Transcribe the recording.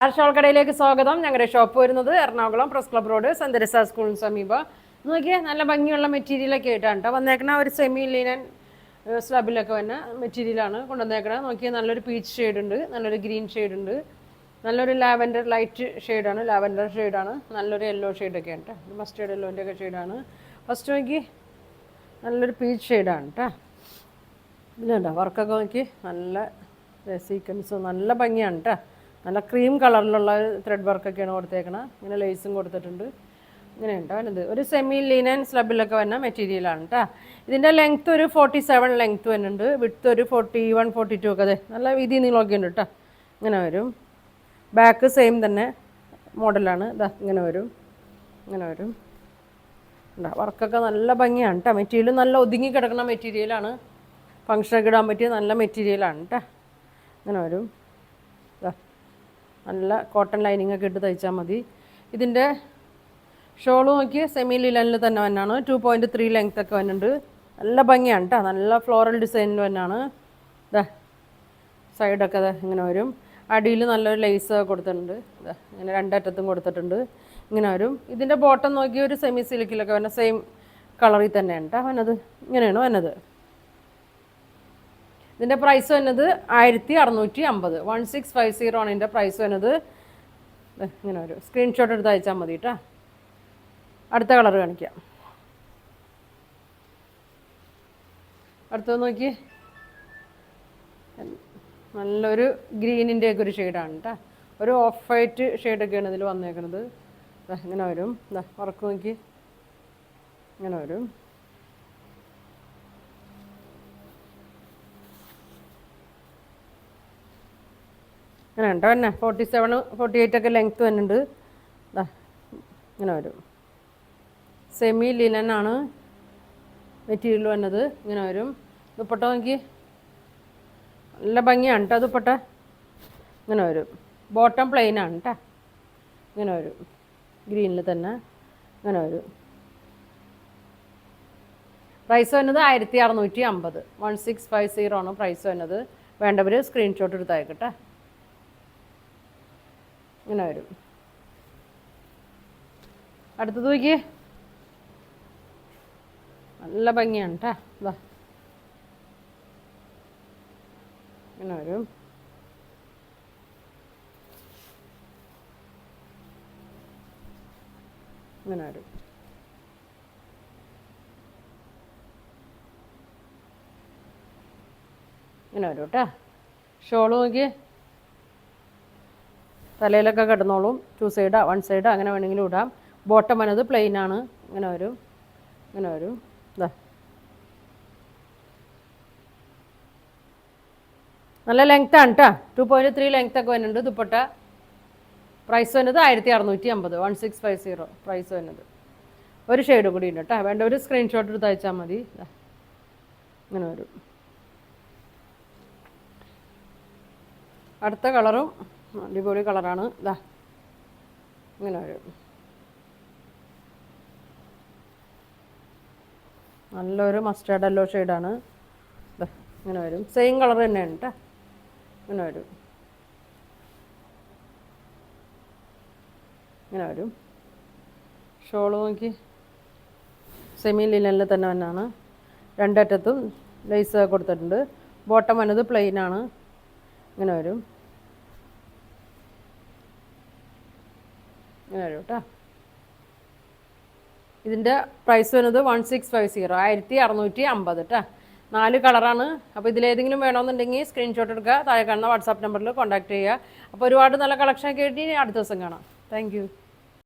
Star shawl കടയിലേക്ക് സ്വാഗതം. ഞങ്ങളുടെ ഷോപ്പ് വരുന്നത് Ernakulam press club road saint Teresa സ്കൂളിന് സമീപം. നോക്കിയാൽ നല്ല ഭംഗിയുള്ള മെറ്റീരിയലൊക്കെ ആയിട്ടാണ് കേട്ടോ വന്നേക്കണ. ഒരു സെമി ലീനൻ സ്ലബിലൊക്കെ വന്ന മെറ്റീരിയലാണ് കൊണ്ടുവന്നേക്കണത്. നോക്കിയാൽ നല്ലൊരു പീച്ച് ഷെയ്ഡ് ഉണ്ട്, നല്ലൊരു ഗ്രീൻ ഷെയ്ഡ് ഉണ്ട്, നല്ലൊരു ലാവൻഡർ ലൈറ്റ് ഷെയ്ഡാണ്, ലാവൻഡർ ഷെയ്ഡാണ്, നല്ലൊരു യെല്ലോ ഷെയ്ഡൊക്കെ ആണ് കേട്ടോ. മസ്റ്റേർഡ് യെല്ലോൻ്റെ ഒക്കെ ഷെയ്ഡാണ്. ഫസ്റ്റ് നോക്കി നല്ലൊരു പീച്ച് ഷെയ്ഡാണ് കേട്ടോ. ഇതിലുണ്ടോ വർക്കൊക്കെ നോക്കി നല്ല സീക്വൻസ് നല്ല ഭംഗിയാണ് കേട്ടോ. നല്ല ക്രീം കളറിലുള്ള ത്രെഡ് വർക്കൊക്കെയാണ് കൊടുത്തേക്കണം. ഇങ്ങനെ ലേസും കൊടുത്തിട്ടുണ്ട്. ഇങ്ങനെ ഉണ്ടോ ഇത് ഒരു സെമി ലീനൻ സ്ലബിലൊക്കെ വന്ന മെറ്റീരിയലാണ് കേട്ടോ. ഇതിൻ്റെ ലെങ്ത്ത് ഒരു 47 ലെങ്ത്ത് വരുന്നുണ്ട്, വിഡ്ത്ത് ഒരു 41 42 ഒക്കെ. അതെ നല്ല വീതി നീളമൊക്കെ ഉണ്ട് കേട്ടോ. ഇങ്ങനെ വരും. ബാക്ക് സെയിം തന്നെ മോഡലാണ്. ഇതാ ഇങ്ങനെ വരും, ഇങ്ങനെ വരും. ഉണ്ടോ വർക്കൊക്കെ നല്ല ഭംഗിയാണ് കേട്ടോ. മെറ്റീരിയൽ നല്ല ഒതുങ്ങി കിടക്കുന്ന മെറ്റീരിയലാണ്. ഫങ്ഷനൊക്കെ ഇടാൻ പറ്റിയ നല്ല മെറ്റീരിയലാണ് കേട്ടോ. ഇങ്ങനെ വരും. നല്ല കോട്ടൺ ലൈനിങ് ഒക്കെ ഇട്ട് തയ്ച്ചാൽ മതി. ഇതിൻ്റെ ഷോള് നോക്കി സെമി ലിലനിൽ തന്നെ തന്നെയാണ്. 2.3 ലെങ്ത് ഒക്കെ വന്നിട്ടുണ്ട്. നല്ല ഭംഗിയാണ് കേട്ടോ. നല്ല ഫ്ലോറൽ ഡിസൈനിൽ തന്നെയാണ്. ഇതാ സൈഡൊക്കെ ഇങ്ങനെ വരും. അടിയിൽ നല്ലൊരു ലേസ് കൊടുത്തിട്ടുണ്ട്. ഇതാ ഇങ്ങനെ രണ്ടറ്റത്തും കൊടുത്തിട്ടുണ്ട്. ഇങ്ങനെ വരും. ഇതിൻ്റെ ബോട്ടം നോക്കി ഒരു സെമി സിൽക്കിലൊക്കെ വന്ന സെയിം കളറിൽ തന്നെയാണ് കേട്ടോ വന്നത്. ഇങ്ങനെയാണ് വന്നത്. ഇതിൻ്റെ പ്രൈസ് വന്നത് 1650. 1650 ആണ് ഇതിൻ്റെ പ്രൈസ് വന്നത്. ഇങ്ങനെ ഒരു സ്ക്രീൻഷോട്ട് എടുത്ത് അയച്ചാൽ മതി കേട്ടോ. അടുത്ത കളർ കാണിക്കാം. അടുത്തത് നോക്കി നല്ലൊരു ഗ്രീനിൻ്റെയൊക്കെ ഒരു ഷെയ്ഡാണ് കേട്ടോ. ഒരു ഓഫ് വൈറ്റ് ഷെയ്ഡൊക്കെയാണ് ഇതിൽ വന്നേക്കുന്നത്. ഇങ്ങനെ വരും. വർക്ക് നോക്കി ഇങ്ങനെ വരും. ഇങ്ങനെ ഉണ്ടോ തന്നെ 47 48 ഒക്കെ ലെങ്ത്ത് വരുന്നുണ്ട്. ഇങ്ങനെ വരും. സെമി ലിനനാണ് മെറ്റീരിയൽ വന്നത്. ഇങ്ങനെ വരും. ദുപ്പട്ട നോക്കി നല്ല ഭംഗിയാണ് കേട്ടോ. ദുപ്പട്ട ഇങ്ങനെ വരും. ബോട്ടം പ്ലെയിനാണ് കേട്ടോ. ഇങ്ങനെ വരും. ഗ്രീനിൽ തന്നെ ഇങ്ങനെ വരും. പ്രൈസ് വന്നത് 1650. 1650 ആണ് പ്രൈസ് വന്നത്. വേണ്ടവർ സ്ക്രീൻഷോട്ട് എടുത്ത് അയക്കട്ടെ. ഇങ്ങനെ വരും. അടുത്തത് നോക്കിയേ നല്ല ഭംഗിയാണ് കേട്ടോ. ഇതാ ഇങ്ങനെ വരും. ഇങ്ങനെ വരും. ഇങ്ങനെ വരും കേട്ടോ. ഷോള് നോക്കിയേ തലയിലൊക്കെ കിടന്നോളും. 2 സൈഡാ 1 സൈഡാ അങ്ങനെ വേണമെങ്കിലും ഇടാം. ബോട്ടം വന്നത് പ്ലെയിനാണ്. ഇങ്ങനെ വരും. ഇങ്ങനെ വരും. ഇതാ നല്ല ലെങ്ത്താണ് കേട്ടോ. 2.3 ലെങ്ത് ഒക്കെ വരുന്നുണ്ട്. ദുപ്പട്ട പ്രൈസ് വന്നത് 1650. 1650 പ്രൈസ് വന്നത്. ഒരു ഷെയ്ഡ് കൂടി ഉണ്ട് കേട്ടോ. വേണ്ട ഒരു സ്ക്രീൻഷോട്ട് എടുത്ത് അയച്ചാൽ മതി. ഇങ്ങനെ വരും. അടുത്ത കളറും അടിപൊളി കളറാണ്. ഇതാ ഇങ്ങനെ വരും. നല്ലൊരു മസ്റ്റേർഡ് യെല്ലോ ഷെയ്ഡാണ്. ഇങ്ങനെ വരും. സെയിം കളർ തന്നെയാണ് കേട്ടോ. ഇങ്ങനെ വരും. ഇങ്ങനെ വരും. ഷോള് നോക്കി സെമി ലിനനിൽ തന്നെ തന്നെയാണ്. രണ്ടറ്റത്തും ലേസ് കൊടുത്തിട്ടുണ്ട്. ബോട്ടം വന്നത് പ്ലെയിനാണ്. ഇങ്ങനെ വരും. ഇങ്ങനെ വരും കേട്ടോ. ഇതിൻ്റെ പ്രൈസ് വരുന്നത് 1650. 1650 കേട്ടോ. 4 കളറാണ്. അപ്പോൾ ഇതിലേതെങ്കിലും വേണമെന്നുണ്ടെങ്കിൽ സ്ക്രീൻഷോട്ട് എടുക്കുക. താഴെ കാണുന്ന വാട്സാപ്പ് നമ്പറിൽ കോൺടാക്ട് ചെയ്യുക. അപ്പോൾ ഒരുപാട് നല്ല കളക്ഷനൊക്കെ ആയിട്ട് അടുത്ത ദിവസം കാണാം. താങ്ക്